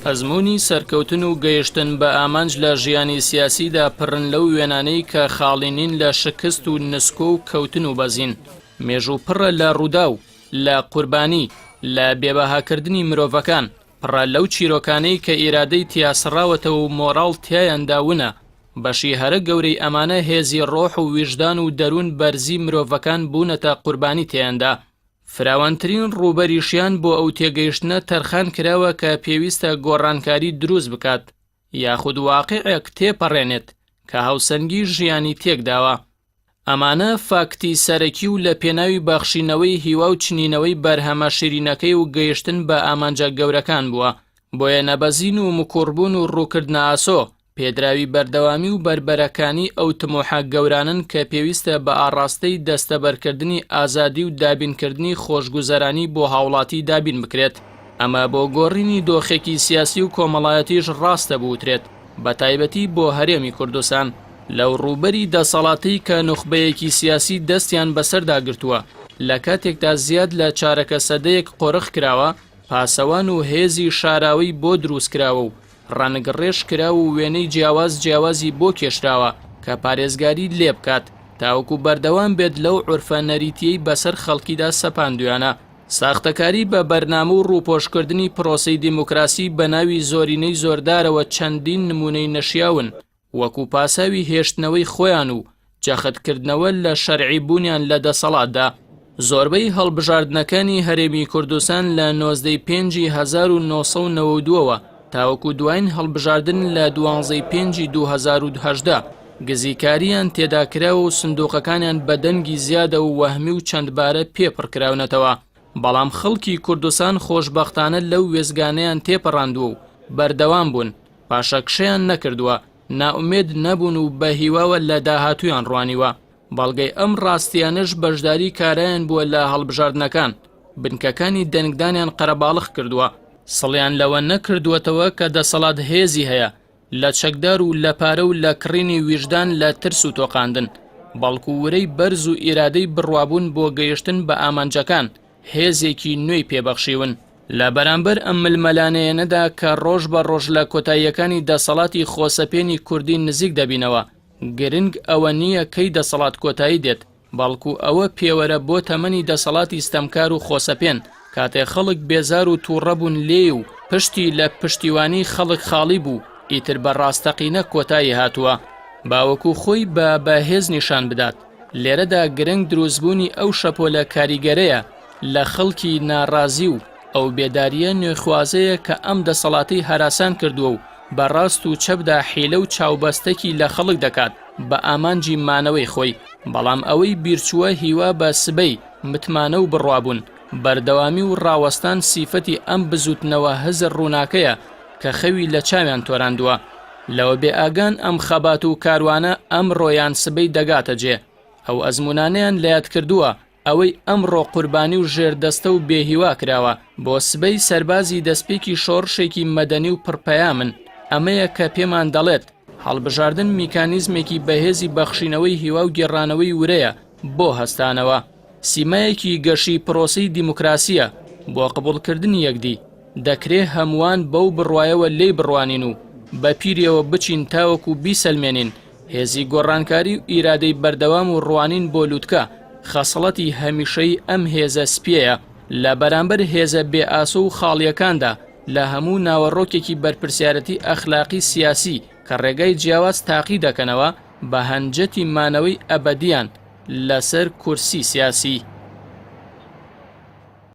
ئەزموونی سەرکەوتن و گەیشتن بە ئامانج لە ژیانی سیاسیدا پڕن لەو وێنانەی کە خاڵینین لە شکست و نسکۆ و کەوتن و بەزین مێژوو پڕە لە ڕوودا و لە قوربانی لە بێبەهاکردنی مرۆڤەکان پڕە لەو چیرۆکانەی کە ئیرادەی تیاسڕاوەتەوە و مۆڕاڵ تیایەنداونە بەشی هەرە گەورەی ئەمانە هێزی ڕۆح و ویژدان و دەروون بەرزی مرۆڤەکان بوونەتە قوربانی تیاندا فراوانترین ڕوبەریشیان بۆ ئەو تێگەیشتنە تەرخان کراوە کە پێویستە گۆڕانکاری دروست بکات یاخود واقعێک تێپەڕێنێت کە هاوسەنگی ژیانی تێکداوە ئەمانە فاکتی سەرەکی و لە پێناوی بەخشینەوەی هیوا و چنینەوەی بەرهەمە شیرینەکەی و گەیشتن بە ئامانجە گەورەکان بووە بۆیە نەبەزین و مکوڕبوون و ڕووکردنە ئاسۆ پێدراوی بەردەوامی و بربەرەکانی ئەو تمۆحە گەورانن کە پێویستە بە ئاڕاستەی دەستەبەرکردنی ئازادی و دابینکردنی خۆشگوزەرانی بۆ هاوڵاتی دابین بکرێت ئەمە بۆ گۆڕینی دۆخێکی سیاسی و کۆمەڵایەتیش ڕاستە بوترێت بە تایبەتی بۆ هەرێمی کوردستان لەو ڕووبەری دەسەڵاتی کە نوخبەیەکی سیاسی دەستیان بەسەردا گرتووە لە کاتێکدا زیاد لە چارەکە سەدەیەک قۆرخ کراوە پاسەوان و هێزی شاراوی بۆ دروست کراوە و ڕانگەڕێژ کراوە و وێنەی جیاوازی بۆ کێشراوە کە پارێزگاری لێ بکات تاوەکو بەردەوام بێت لەو عورفە نەریتیەی بەسەر خەڵکیدا سەپاندویانە ساختەکاری بە بەرنامە و ڕووپۆشکردنی پرۆسەی دیموکراسی بە ناوی زۆرینەی زۆردارەوە چەندین نمونەی نەشیاون وەکو پاساوی هێشتنەوەی خۆیان و جەختکردنەوە لە شەرعی بوونیان لە دەسەڵاتدا زۆربەی هەڵبژاردنەکانی هەرێمی کوردستان لە 1992ەوە تاوەکو دوایین هەڵبژاردن لە 12/5/2018 گزیکاریان تێداکراوە و سندوقەکانیان بە دەنگی زیادە و وەهمی و چەندبارە پێپڕکراونەتەوە بەڵام خەڵکی کوردستان خۆشبەختانە لەو وێزگانەیان تێپەڕاندووە و بەردەوام بوون پاشەکشەیان نەکردووە ناومێد نەبوون و بە هیواوە لە داهاتوویان ڕوانیوە بەڵگەی ئەم ڕاستیانش بەشداری کارایان بووە لە هەڵبژاردنەکان بنکەکانی دەنگدانیان قەرەباڵغ کردووە سڵیان لەوە نەکردووەتەوە کە دەسەڵات هێزی هەیە لە چەکدار و لە پارە و لە کڕینی ویژدان لە ترس و تۆقاندن بەڵکو ورەی بەرز و ئیرادەی بڕوابوون بۆ گەیشتن بە ئامانجەکان هێزێکی نوێی پێبەخشیون لە بەرامبەر ئەم ملمەلانەیەنەدا کە ڕۆژ بە ڕۆژ لە کۆتاییەکانی دەسەڵاتی خۆسەپێنی کوردی نزیک دەبینەوە گرنگ ئەوە نییە کەی دەسەڵات کۆتایی دێت بەڵکو ئەوە پێوەرە بۆ تەمەنی دەسەڵاتی ستەمکار و خۆسەپێن کاتێ خەڵک بێزار و تووڕەبوون لێ و پشتی لە پشتیوانی خەڵک خاڵی بوو ئیتر بە ڕاستەقینە کۆتایی هاتووە باوەکو خۆی بە بەهێز نیشان بدات لێرەدا گرنگ دروستبوونی ئەو شەپۆلە کاریگەرەیە لە خەڵکی ناڕازی و ئەو بێداریە نوێخوازەیە کە ئەم دەسەڵاتی هەراسان کردووە و بەڕاست و چەپدا حیلە و چاوبەستێکی لە خەڵک دەکات بە ئامانجی مانەوەی خۆی بەڵام ئەوەی بیرچووە هیوا بە سبەی متمانە و بڕوابوون بەردەوامی و ڕاوەستان سیفەتی ئەم بزوتنەوە هەزر ڕووناکەیە کە خەوی لە چاویان تۆراندووە لەوە بێ ئاگان ئەم خەبات و کاروانە ئەم ڕۆیان سبەی دەگاتە جێ ئەو ئەزمونانیان لەیاد کردووە ئەوەی ئەمڕۆ قوربانی و ژێردەستە و بێهیوا کراوە بۆ سبەی سەربازی دەستپێکی شۆڕشێکی مەدەنی و پڕپەیامن ئەمەیە کە پێمان دەڵێت هەڵبژاردن میکانیزمێکی بەهێزی بەخشینەوەی هیوا و گێڕانەوەی ورەیە بۆ هەستانەوە سیمایەکی گەشی پرۆسەی دیموکراسیە بۆ قبوڵکردنی یەکدی دەکرێ هەمووان بەو بڕوایەوە لێی بڕوانین و بە پیرەوە بچین تاوەکو بیسەلمێنین هێزی گۆڕانکاری و ئیرادەی بەردەوام و ڕوانین بۆ لووتکە خەسڵەتی هەمیشەی ئەم هێزە سپیەیە لە بەرامبەر هێزە بێئاسۆ و خاڵیەکاندا لە هەموو ناوەڕۆکێکی بەرپرسیارەتی ئەخلاقی سیاسی کە ڕێگای جیاواز تاقی دەکەنەوە بە هەنجەتی مانەوەی ئەبەدیان لەسەر کورسی سیاسی